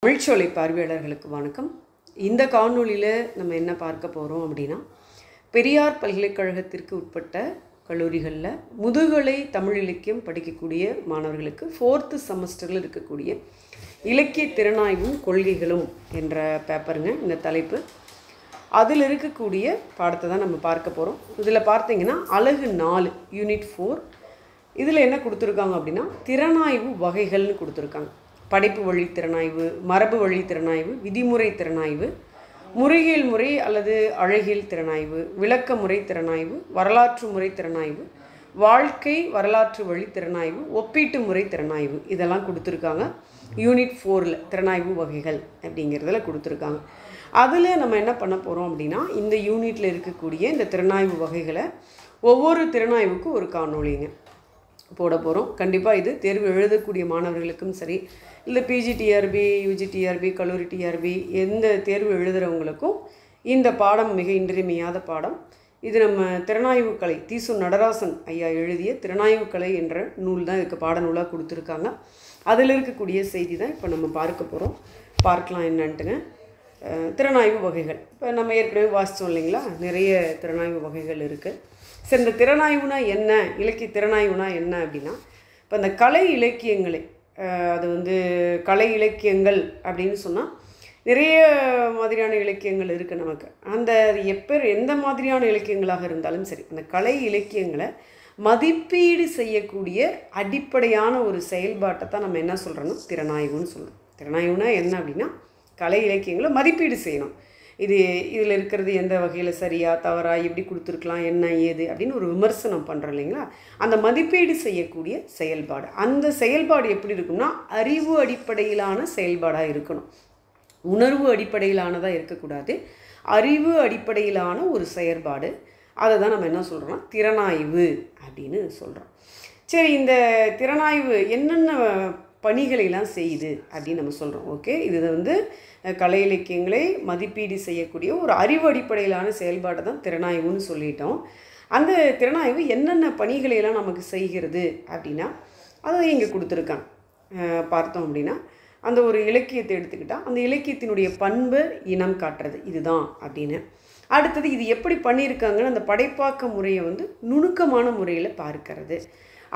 தமிழ்ச்சோலை பார்வையாளர்களுக்கு வணக்கம். இந்த காணொளியில் நம்ம என்ன பார்க்க போகிறோம் அப்படின்னா, பெரியார் பல்கலைக்கழகத்திற்கு உட்பட்ட கல்லூரிகளில் முதுகலை தமிழ் இலக்கியம் படிக்கக்கூடிய மாணவர்களுக்கு 4th செமஸ்டரில் இருக்கக்கூடிய இலக்கிய திறனாய்வும் கொள்கைகளும் என்ற பேப்பருங்க இந்த தலைப்பு. அதில் இருக்கக்கூடிய பாடத்தை தான் நம்ம பார்க்க போகிறோம். இதில் பார்த்தீங்கன்னா அலகு 4 யூனிட் 4 இதில் என்ன கொடுத்துருக்காங்க அப்படின்னா, திறனாய்வு வகைகள்னு கொடுத்துருக்காங்க. படைப்பு வழி திறனாய்வு, மரபு வழி திறனாய்வு, விதிமுறை திறனாய்வு, முறையியல் முறை அல்லது அழகியல் திறனாய்வு, விளக்க முறை திறனாய்வு, வரலாற்று முறை திறனாய்வு, வாழ்க்கை வரலாற்று வழி திறனாய்வு, ஒப்பீட்டு முறை திறனாய்வு, இதெல்லாம் கொடுத்துருக்காங்க. யூனிட் 4ல் திறனாய்வு வகைகள் அப்படிங்கிறதுல கொடுத்துருக்காங்க. அதில் நம்ம என்ன பண்ண போகிறோம் அப்படின்னா, இந்த யூனிட்டில் இருக்கக்கூடிய இந்த திறனாய்வு வகைகளை ஒவ்வொரு திறனாய்வுக்கும் ஒரு காணொளிங்க போட போகிறோம். கண்டிப்பாக இது தேர்வு எழுதக்கூடிய மாணவர்களுக்கும் சரி, இல்லை பிஜிடிஆர்பி, யூஜிடிஆர்பி, கல்லூரி டிஆர்பி எந்த தேர்வு எழுதுகிறவங்களுக்கும் இந்த பாடம் மிக இன்றியமையாத பாடம். இது நம்ம திறனாய்வு கலை தீசு நடராசன் ஐயா எழுதிய திறனாய்வு கலை என்ற நூல் தான் இதுக்கு பாடநூலாக கொடுத்துருக்காங்க. அதில் இருக்கக்கூடிய செய்தி தான் இப்போ நம்ம பார்க்க போகிறோம். பார்க்கலாம் என்னன்ட்டுங்க. திறனாய்வு வகைகள் இப்போ நம்ம ஏற்கனவே வாசித்தோம் இல்லைங்களா, நிறைய திறனாய்வு வகைகள் இருக்குது. சரி, இந்த திறனாய்வுனா என்ன, இலக்கிய திறனாய்வுனா என்ன அப்படின்னா, இப்போ இந்த கலை இலக்கியங்களை அது கலை இலக்கியங்கள் அப்படின்னு சொன்னால் நிறைய மாதிரியான இலக்கியங்கள் இருக்குது நமக்கு. அந்த எந்த மாதிரியான இலக்கியங்களாக இருந்தாலும் சரி, அந்த கலை இலக்கியங்களை மதிப்பீடு செய்யக்கூடிய அடிப்படையான ஒரு செயல்பாட்டை தான் நம்ம என்ன சொல்கிறோன்னா திறனாய்வுன்னு சொல்கிறோம். திறனாய்வுனா என்ன அப்படின்னா, கலை இலக்கியங்களை மதிப்பீடு செய்யணும். இதில் இருக்கிறது எந்த வகையில் சரியா தவறா, எப்படி கொடுத்துருக்கலாம், என்ன ஏது அப்படின்னு ஒரு விமர்சனம் பண்ணுறோம் இல்லைங்களா. அந்த மதிப்பீடு செய்யக்கூடிய செயல்பாடு, அந்த செயல்பாடு எப்படி இருக்கும்னா அறிவு அடிப்படையிலான செயல்பாடாக இருக்கணும். உணர்வு அடிப்படையிலானதாக இருக்கக்கூடாது. அறிவு அடிப்படையிலான ஒரு செயல்பாடு. அதை தான் நம்ம என்ன சொல்கிறோம்னா திறனாய்வு அப்படின்னு சொல்கிறோம். சரி, இந்த திறனாய்வு என்னென்ன பணிகளெல்லாம் செய்யுது அப்படின்னு நம்ம சொல்கிறோம். ஓகே, இது கலை இலக்கியங்களை மதிப்பீடு செய்யக்கூடிய ஒரு அறிவு அடிப்படையிலான செயல்பாடு தான் திறனாய்வுன்னு சொல்லிட்டோம். அந்த திறனாய்வு என்னென்ன பணிகளையெல்லாம் நமக்கு செய்கிறது அப்படின்னா அதை இங்கே கொடுத்துருக்காங்க. பார்த்தோம் அப்படின்னா, அந்த ஒரு இலக்கியத்தை எடுத்துக்கிட்டால் அந்த இலக்கியத்தினுடைய பண்பு இனம் காட்டுறது இதுதான் அப்படின்னு. அடுத்தது இது எப்படி பண்ணியிருக்காங்கன்னு அந்த படைப்பாக்க முறையை நுணுக்கமான முறையில் பார்க்கறது.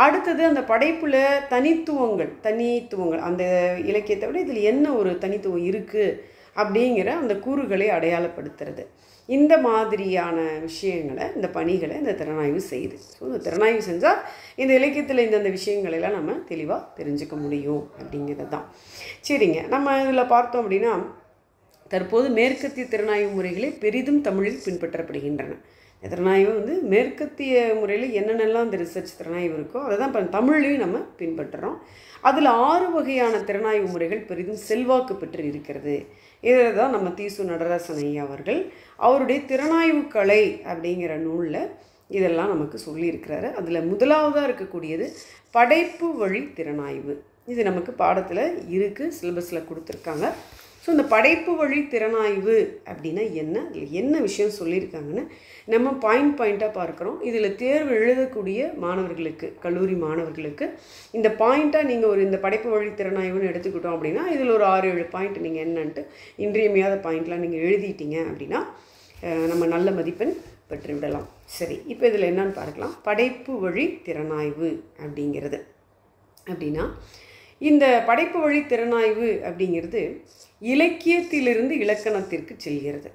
அடுத்தது அந்த படைப்பில் தனித்துவங்கள் அந்த இலக்கியத்தை விட இதில் என்ன ஒரு தனித்துவம் இருக்குது அப்படிங்கிற அந்த கூறுகளை அடையாளப்படுத்துறது. இந்த மாதிரியான விஷயங்களை, இந்த பணிகளை இந்த திறனாய்வு செய்யுது. ஸோ இந்த திறனாய்வு செஞ்சால் இந்த இலக்கியத்தில் இந்தந்த விஷயங்களெல்லாம் நம்ம தெளிவாக தெரிஞ்சுக்க முடியும் அப்படிங்கிறது தான். சரிங்க, நம்ம இதில் பார்த்தோம் அப்படின்னா, தற்போது மேற்கத்திய திறனாய்வு முறைகளே பெரிதும் தமிழில் பின்பற்றப்படுகின்றன. திறனாய்வு மேற்கத்திய முறையில் என்னென்னலாம் இந்த ரிசர்ச் திறனாய்வு இருக்கோ அதை தான் இப்போ தமிழ்லையும் நம்ம பின்பற்றுறோம். அதில் 6 வகையான திறனாய்வு முறைகள் பெரிதும் செல்வாக்கு பெற்று இருக்கிறது. இதில் தான் நம்ம தீசு நடராசன் ஐயா அவர்கள் அவருடைய திறனாய்வு கலை அப்படிங்கிற நூலில் இதெல்லாம் நமக்கு சொல்லியிருக்கிறாரு. அதில் முதலாவதாக இருக்கக்கூடியது படைப்பு வழி திறனாய்வு. இது நமக்கு பாடத்தில் இருக்குது, சிலபஸில் கொடுத்துருக்காங்க. ஸோ இந்த படைப்பு வழி திறனாய்வு அப்படின்னா என்ன விஷயம் சொல்லியிருக்காங்கன்னு நம்ம பாயிண்ட்டாக பார்க்குறோம். இதில் தேர்வு எழுதக்கூடிய மாணவர்களுக்கு, கல்லூரி மாணவர்களுக்கு இந்த பாயிண்ட்டாக நீங்கள் இந்த படைப்பு வழி திறனாய்வுன்னு எடுத்துக்கிட்டோம் அப்படின்னா இதில் ஒரு 6-7 பாயிண்ட் நீங்கள் என்னன்ட்டு இன்றியமையாத பாயிண்ட்லாம் நீங்கள் எழுதிட்டீங்க அப்படின்னா நம்ம நல்ல மதிப்பெண் பெற்றுவிடலாம். சரி, இப்போ இதில் என்னன்னு பார்க்கலாம். படைப்பு வழி திறனாய்வு அப்படிங்கிறது அப்படின்னா, இந்த படைப்பு வழி திறனாய்வு அப்படிங்கிறது இலக்கியத்திலிருந்து இலக்கணத்திற்கு செல்கிறது.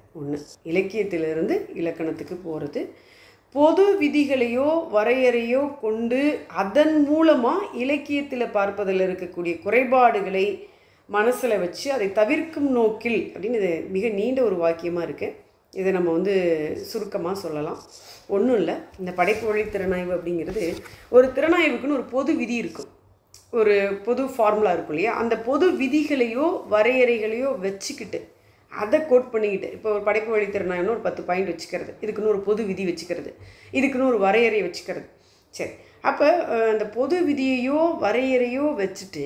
இலக்கியத்திலிருந்து இலக்கணத்துக்கு போகிறது. பொது விதிகளையோ வரையறையோ கொண்டு அதன் மூலமாக இலக்கியத்தில் பார்ப்பதில் இருக்கக்கூடிய குறைபாடுகளை மனசில் வச்சு அதை தவிர்க்கும் நோக்கில் அப்படின்னு இது மிக நீண்ட ஒரு வாக்கியமாக இருக்குது. இதை நம்ம சுருக்கமாக சொல்லலாம். ஒன்றும் இல்லை, இந்த படைப்பு வழி திறனாய்வு அப்படிங்கிறது ஒரு திறனாய்வுக்குன்னு ஒரு பொது விதி இருக்கும், ஒரு பொது ஃபார்முலா இருக்கும் இல்லையா. அந்த பொது விதிகளையோ வரையறைகளையோ வச்சுக்கிட்டு அதை கோட் பண்ணிக்கிட்டு, இப்போ ஒரு படைப்பு வழி திறனாய்வுன்னு ஒரு 10 பாயிண்ட் வச்சுக்கிறது, இதுக்குன்னு ஒரு பொது விதி வச்சுக்கிறது, இதுக்குன்னு ஒரு வரையறை வச்சுக்கிறது. சரி, அப்போ அந்த பொது விதியையோ வரையறையோ வச்சுட்டு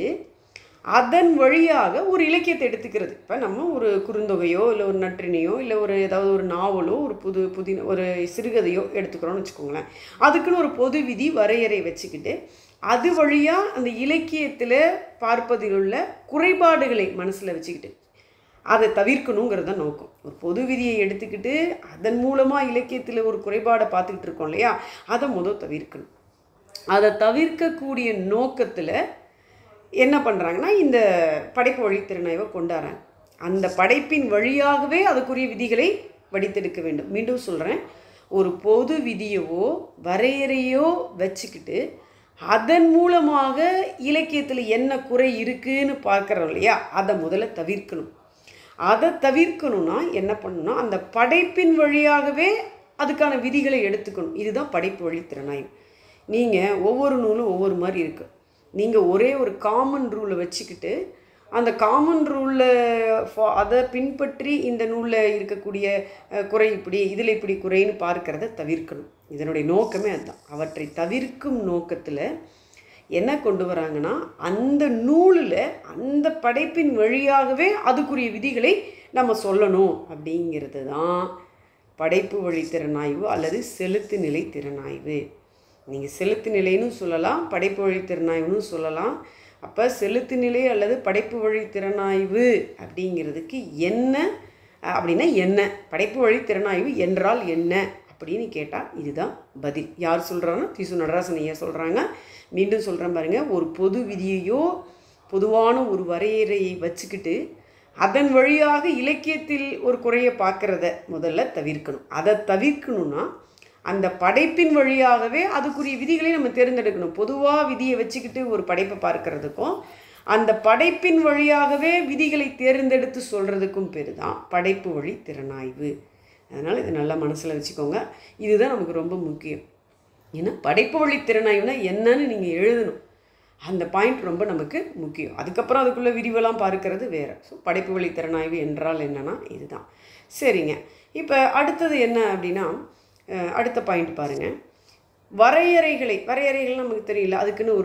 அதன் வழியாக ஒரு இலக்கியத்தை எடுத்துக்கிறது. இப்போ நம்ம ஒரு குறுந்தொகையோ இல்லை ஒரு நற்றினையோ இல்லை ஏதாவது ஒரு நாவலோ ஒரு ஒரு சிறுகதையோ எடுத்துக்கிறோன்னு வச்சுக்கோங்களேன். அதுக்குன்னு ஒரு பொது விதி வரையறை வச்சுக்கிட்டு அது வழியாக அந்த இலக்கியத்தில் பார்ப்பதில் உள்ள குறைபாடுகளை மனசில் வச்சுக்கிட்டு அதை தவிர்க்கணுங்கிறது தான் நோக்கம். ஒரு பொது விதியை எடுத்துக்கிட்டு அதன் மூலமாக இலக்கியத்தில் ஒரு குறைபாடை பார்த்துக்கிட்டு இருக்கோம் இல்லையா, அதை தவிர்க்கணும். அதை தவிர்க்கக்கூடிய நோக்கத்தில் என்ன பண்ணுறாங்கன்னா இந்த படைப்பு வழித்திறனாய்வை கொண்டாடுறாங்க. அந்த படைப்பின் வழியாகவே அதுக்குரிய விதிகளை வடித்தெடுக்க வேண்டும். மீண்டும் சொல்கிறேன், ஒரு பொது விதியவோ வரையறையோ வச்சுக்கிட்டு அதன் மூலமாக இலக்கியத்தில் என்ன குறை இருக்குதுன்னு பார்க்குறோம் இல்லையா, அதை முதல்ல தவிர்க்கணும். அதை தவிர்க்கணும்னா என்ன பண்ணணும்னா அந்த படைப்பின் வழியாகவே அதுக்கான விதிகளை எடுத்துக்கணும். இதுதான் படைப்பு வழித்திறனாய்வு. நீங்கள் ஒவ்வொரு நூலும் ஒவ்வொரு மாதிரி இருக்குது. நீங்கள் ஒரே ஒரு காமன் ரூலை வச்சுக்கிட்டு அந்த காமன் ரூலில் அதை பின்பற்றி இந்த நூலில் இருக்கக்கூடிய குறை இப்படி இதில் இப்படி குறைன்னு பார்க்கறத தவிர்க்கணும். இதனுடைய நோக்கமே அதுதான். அவற்றை தவிர்க்கும் நோக்கத்தில் என்ன கொண்டு வராங்கன்னா அந்த நூலில் அந்த படைப்பின் வழியாகவே அதுக்குரிய விதிகளை நம்ம சொல்லணும் அப்படிங்கிறது தான் படைப்பு வழித்திறனாய்வு அல்லது செலுத்து நிலை திறனாய்வு. நீங்கள் செலுத்து நிலைன்னு சொல்லலாம், படைப்பு வழித்திறனாய்வுன்னு சொல்லலாம். அப்போ செலுத்து நிலை அல்லது படைப்பு வழித்திறனாய்வு அப்படிங்கிறதுக்கு என்ன அப்படின்னா என்ன, படைப்பு வழித்திறனாய்வு என்றால் என்ன அப்படின்னு கேட்டால் இதுதான் பதில். யார் சொல்கிறாங்கன்னா திசு நடராசன் ஐயா சொல்கிறாங்க. மீண்டும் சொல்கிறேன் பாருங்கள், ஒரு பொது விதியையோ பொதுவான ஒரு வரையறையை வச்சுக்கிட்டு அதன் வழியாக இலக்கியத்தில் ஒரு குறையை பார்க்குறத முதல்ல தவிர்க்கணும். அதை தவிர்க்கணும்னா அந்த படைப்பின் வழியாகவே அதுக்குரிய விதிகளை நம்ம தேர்ந்தெடுக்கணும். பொதுவாக விதியை வச்சுக்கிட்டு ஒரு படைப்பை பார்க்குறதுக்கும் அந்த படைப்பின் வழியாகவே விதிகளை தேர்ந்தெடுத்து சொல்கிறதுக்கும் பேர் தான் படைப்பு வழி திறனாய்வு. அதனால் இதை நல்லா மனசில் வச்சுக்கோங்க. இதுதான் நமக்கு ரொம்ப முக்கியம். ஏன்னா படைப்பு வழி திறனாய்வுனா என்னன்னு நீங்கள் எழுதணும். அந்த பாயிண்ட் ரொம்ப நமக்கு முக்கியம். அதுக்கப்புறம் அதுக்குள்ளே விரிவெல்லாம் பார்க்கறது வேறு. ஸோ படைப்பு வழி திறனாய்வு என்றால் என்னன்னா இதுதான். சரிங்க, இப்போ அடுத்தது என்ன அப்படின்னா அடுத்த பாயிண்ட் பாருங்கள். வரையறைகள் நமக்கு தெரியல, அதுக்குன்னு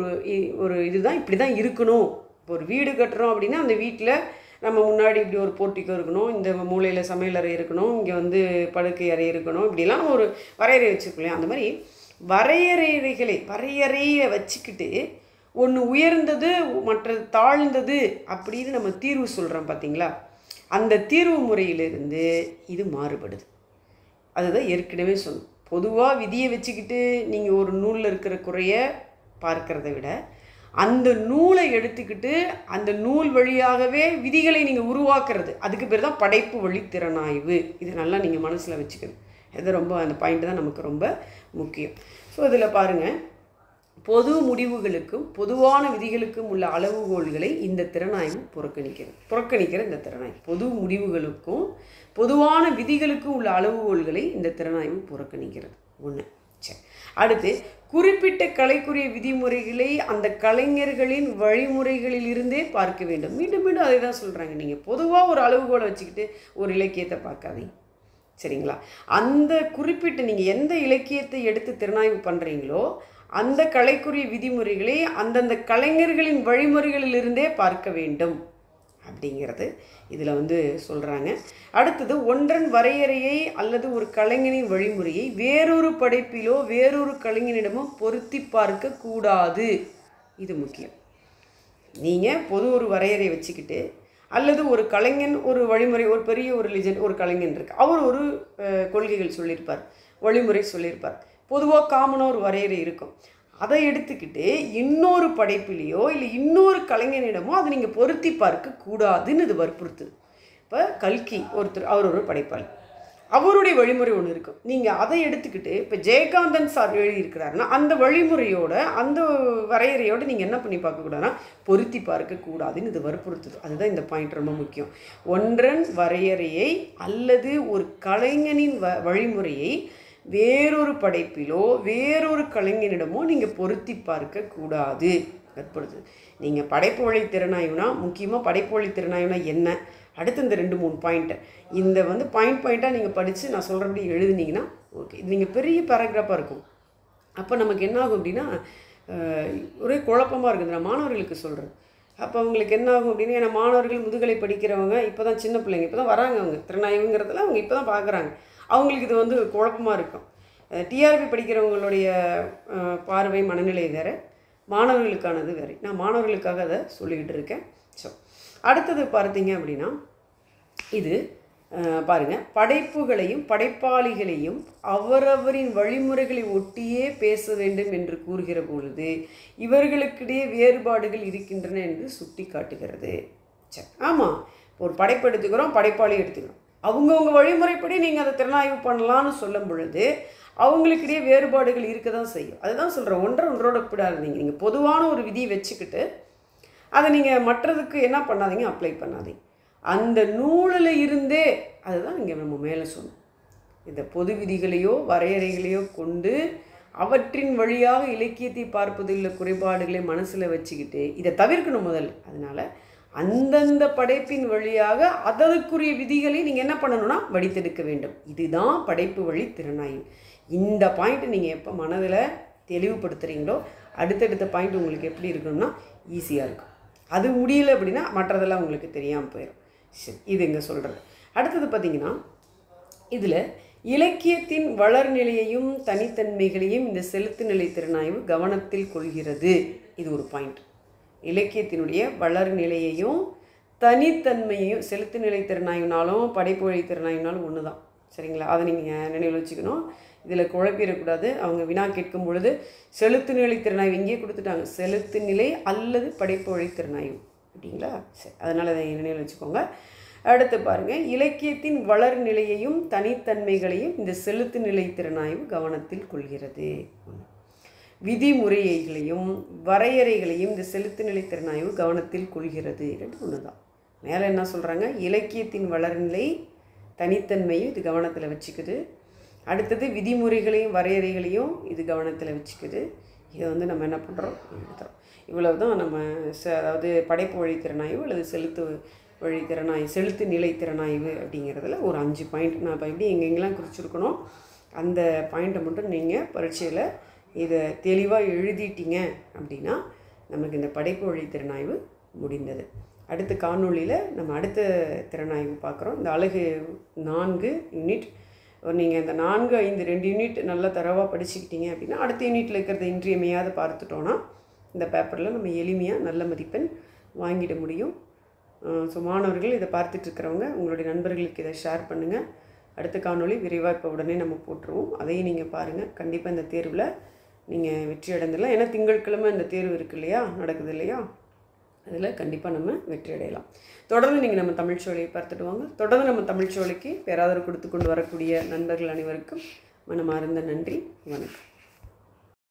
ஒரு இதுதான் இப்படி தான் இருக்கணும். இப்போ ஒரு வீடு கட்டுறோம் அப்படின்னா அந்த வீட்டில் நம்ம முன்னாடி இப்படி ஒரு போர்ட்டிக்கோ இருக்கணும், இந்த மூலையில் சமையல் அறை இருக்கணும், இங்கே வந்து படுக்கை அறை இருக்கணும், இப்படிலாம் ஒரு வரையறை வச்சுருக்கோம். அந்த மாதிரி வரையறையை வச்சுக்கிட்டு ஒன்று உயர்ந்தது மற்றது தாழ்ந்தது அப்படின்னு நம்ம தீர்வு சொல்கிறோம் பார்த்தீங்களா, அந்த தீர்வு முறையிலிருந்து இது மாறுபடுது. அதுதான் ஏற்கனவே சொன்னோம். பொதுவாக விதியை வச்சுக்கிட்டு நீங்கள் ஒரு நூலில் இருக்கிற குறைய பார்க்கறத விட அந்த நூலை எடுத்துக்கிட்டு அந்த நூல் வழியாகவே விதிகளை நீங்கள் உருவாக்குறது, அதுக்கு பேர் தான் படைப்பு வழி திறனாய்வு. இது நல்லா நீங்கள் மனசில் வச்சுக்கணும். இது ரொம்ப அந்த பாயிண்ட் தான் நமக்கு ரொம்ப முக்கியம். ஸோ இதில் பாருங்கள், பொது முடிவுகளுக்கும் பொதுவான விதிகளுக்கும் உள்ள அளவுகோல்களை இந்த திறனாய்வு புறக்கணிக்கிற இந்த திறனாய்வு. பொது முடிவுகளுக்கும் பொதுவான விதிகளுக்கும் உள்ள அளவுகோல்களை இந்த திறனாய்வு புறக்கணிக்கிறது. ஒன்று. சரி, அடுத்து குறிப்பிட்ட கலைக்குரிய விதிமுறைகளை அந்த கலைஞர்களின் வழிமுறைகளில் இருந்தே பார்க்க வேண்டும். மீண்டும் மீண்டும் அதை தான் சொல்கிறாங்க. நீங்கள் பொதுவாக ஒரு அளவுகோலை வச்சுக்கிட்டு ஒரு இலக்கியத்தை பார்க்காதீங்க. சரிங்களா? அந்த குறிப்பிட்ட நீங்கள் எந்த இலக்கியத்தை எடுத்து திறனாய்வு பண்ணுறீங்களோ அந்த கலைக்குரிய விதிமுறைகளை அந்தந்த கலைஞர்களின் வழிமுறைகளிலிருந்தே பார்க்க வேண்டும் அப்படிங்கிறது இதில் வந்து சொல்கிறாங்க. அடுத்தது ஒன்றன் வரையறையை அல்லது ஒரு கலைஞனின் வழிமுறையை வேறொரு படைப்பிலோ வேறொரு கலைஞனிடமோ பொருத்தி பார்க்க கூடாது. இது முக்கியம். நீங்கள் பொது ஒரு வரையறை வச்சுக்கிட்டு அல்லது ஒரு கலைஞன் ஒரு வழிமுறை, ஒரு பெரிய ஒரு லிஜெண்ட் ஒரு கலைஞன் இருக்குது, அவர் ஒரு கொள்கைகள் சொல்லியிருப்பார், வழிமுறை சொல்லியிருப்பார், பொதுவாக காமனாக ஒரு வரையறை இருக்கும். அதை எடுத்துக்கிட்டு இன்னொரு படைப்பிலையோ இல்லை இன்னொரு கலைஞனிடமோ அதை நீங்கள் பொருத்தி பார்க்க கூடாதுன்னு இது வற்புறுத்துது. இப்போ கல்கி அவர் ஒரு படைப்பாளி, அவருடைய வழிமுறை ஒன்று இருக்கும். நீங்கள் அதை எடுத்துக்கிட்டு இப்போ ஜெயகாந்தன் சார் எழுதியிருக்கிறாருன்னா அந்த வழிமுறையோட அந்த வரையறையோடு நீங்கள் என்ன பண்ணி பார்க்கக்கூடாதுன்னா பொருத்தி பார்க்கக்கூடாதுன்னு இது வற்புறுத்துது. அதுதான் இந்த பாயிண்ட் ரொம்ப முக்கியம். ஒன்றன் வரையறையை அல்லது ஒரு கலைஞனின் வழிமுறையை வேறொரு படைப்பிலோ வேறொரு கலைஞனிடமோ நீங்கள் பொருத்தி பார்க்கக்கூடாது வற்புறுத்துது. நீங்கள் படைப்பு வழி திறனாய்வுனா முக்கியமாக படைப்பு வழி திறனாய்வுனா என்ன, அடுத்து இந்த 2-3 பாயிண்ட்டை இந்த வந்து பாயிண்ட்டாக நீங்கள் படித்து நான் சொல்கிறபடி எழுதுனீங்கன்னா ஓகே. இது நீங்கள் பெரிய பேராகிராஃபாக இருக்கும். அப்போ நமக்கு என்ன ஆகும் அப்படின்னா ஒரே குழப்பமாக இருக்குது. நான் மாணவர்களுக்கு சொல்கிறேன். அப்போ அவங்களுக்கு என்ன ஆகும் அப்படின்னா, ஏன்னா மாணவர்கள் முதுகலை படிக்கிறவங்க இப்போ தான் சின்ன பிள்ளைங்க இப்போ தான் வராங்க, அவங்க திறனாய்வுங்கிறதுல அவங்க இப்போ தான் பார்க்குறாங்க. அவங்களுக்கு இது வந்து குழப்பமாக இருக்கும். டிஆர்பி படிக்கிறவங்களுடைய பார்வை மனநிலை வேறு, மாணவர்களுக்கானது வேறு. நான் மாணவர்களுக்காக அதை சொல்லிக்கிட்டு இருக்கேன். ஸோ அடுத்தது பார்த்தீங்க அப்படின்னா இது பாருங்கள், படைப்புகளையும் படைப்பாளிகளையும் அவரவரின் வழிமுறைகளை ஒட்டியே பேச வேண்டும் என்று கூறுகிற பொழுது இவர்களுக்கிடையே வேறுபாடுகள் இருக்கின்றன என்று சுட்டி காட்டுகிறது. சரி, ஆமாம், ஒரு படைப்பு எடுத்துக்கிறோம், படைப்பாளி எடுத்துக்கிறோம், அவங்கவுங்க வழிமுறைப்படி நீங்கள் அதை திறனாய்வு பண்ணலான்னு சொல்லும் பொழுது அவங்களுக்கிடையே வேறுபாடுகள் இருக்க தான் செய்யும். அதுதான் சொல்கிறேன், ஒன்றோட ஒப்பிடாது. நீங்கள் பொதுவான ஒரு விதியை வச்சுக்கிட்டு அதை நீங்கள் மற்றதுக்கு என்ன பண்ணாதீங்க, அப்ளை பண்ணாதீங்க. அந்த நூலில் இருந்தே அதுதான் இங்கே நம்ம மேலே சொன்னோம். இந்த பொது விதிகளையோ வரையறைகளையோ கொண்டு அவற்றின் வழியாக இலக்கியத்தை பார்ப்பதில் உள்ள குறைபாடுகளை மனசில் வச்சுக்கிட்டு இதை தவிர்க்கணும் முதல். அதனால் அந்தந்த படைப்பின் வழியாக அதற்குரிய விதிகளை நீங்கள் என்ன பண்ணணும்னா வடித்தெடுக்க வேண்டும். இதுதான் படைப்பு வழி திறனாய்வு. இந்த பாயிண்ட்டு நீங்கள் எப்போ மனதில் தெளிவுபடுத்துகிறீங்களோ அடுத்தடுத்த பாயிண்ட் உங்களுக்கு எப்படி இருக்கணும்னா ஈஸியாக இருக்கும். அது முடியல அப்படின்னா மற்றதெல்லாம் உங்களுக்கு தெரியாமல் போயிடும். சரி, இது இங்கே சொல்கிறது. அடுத்தது பார்த்திங்கன்னா இதில் இலக்கியத்தின் வளர்நிலையையும் தனித்தன்மைகளையும் இந்த செலுத்து நிலை திறனாய்வு கவனத்தில் கொள்கிறது. இது ஒரு பாயிண்ட். இலக்கியத்தினுடைய வளர்நிலையையும் தனித்தன்மையையும் செலுத்து நிலை திறனாய்வுனாலும் படைப்பு வழி திறனாய்வுனாலும் ஒன்று தான். சரிங்களா? அதை நீங்கள் நினைவில் வச்சுக்கணும். இதில் குழப்பிடக்கூடாது. அவங்க வினா கேட்கும் பொழுது செலுத்து நிலை திறனாய்வு இங்கேயே கொடுத்துட்டாங்க, செலுத்து நிலை அல்லது படைப்பு வழி திறனாய்வு அப்படிங்களா? சரி, அதனால் அதை நினைவில் வச்சுக்கோங்க. அடுத்து பாருங்கள், இலக்கியத்தின் வளர்நிலையையும் தனித்தன்மைகளையும் இந்த செலுத்து நிலை திறனாய்வு கவனத்தில் கொள்கிறது. விதிமுறைகளையும் வரையறைகளையும் இந்த செலுத்து நிலை திறனாய்வு கவனத்தில் கொள்கிறது. ரெண்டு ஒன்று தான். மேலே என்ன சொல்கிறாங்க, இலக்கியத்தின் வளர்நிலை தனித்தன்மையும் இது கவனத்தில் வச்சுக்குது. அடுத்தது விதிமுறைகளையும் வரையறைகளையும் இது கவனத்தில் வச்சுக்குது. இதை நம்ம என்ன பண்ணுறோம், எடுத்துகிறோம். இவ்வளவு தான் நம்ம அதாவது படைப்பு வழி திறனாய்வு அல்லது செலுத்து வழி திறனாய்வு, செலுத்து நிலை திறனாய்வு அப்படிங்கிறதுல ஒரு 5 பாயிண்ட் நான் இப்போ எப்படி எங்கெங்கெல்லாம் குறிச்சிருக்கணும் அந்த பாயிண்ட்டை மட்டும் நீங்கள் பரீட்சையில் இதை தெளிவாக எழுதிட்டீங்க அப்படின்னா நமக்கு இந்த படைப்பு வழி திறனாய்வு முடிந்தது. அடுத்த காணொளியில் நம்ம அடுத்த திறனாய்வு பார்க்குறோம். இந்த அழகு 4 யூனிட் நீங்கள் இந்த 4, 5, 2 யூனிட் நல்லா தரவாக படிச்சுக்கிட்டீங்க அப்படின்னா அடுத்த யூனிட்டில் இருக்கிறத இன்றியமையாத பார்த்துட்டோன்னா இந்த பேப்பரில் நம்ம எளிமையாக நல்ல மதிப்பெண் வாங்கிட முடியும். ஸோ மாணவர்கள் இதை பார்த்துட்ருக்கிறவங்க உங்களுடைய நண்பர்களுக்கு இதை ஷேர் பண்ணுங்கள். அடுத்த காணொளி விரைவாக இப்போ உடனே நம்ம போட்டுருவோம். அதையும் நீங்கள் பாருங்கள். கண்டிப்பாக இந்த தேர்வில் நீங்கள் வெற்றி அடைந்துடலாம். ஏன்னா திங்கட்கிழமை இந்த தேர்வு இருக்குது இல்லையா, நடக்குது இல்லையா, அதில் கண்டிப்பாக நம்ம வெற்றி அடையலாம். தொடர்ந்து நீங்கள் நம்ம தமிழ்ச்சோலையை பார்த்துட்டு வாங்க. தொடர்ந்து நம்ம தமிழ்ச்சோலைக்கு பேராதரவு கொடுத்து கொண்டு வரக்கூடிய நண்பர்கள் அனைவருக்கும் மனமார்ந்த நன்றி. வணக்கம்.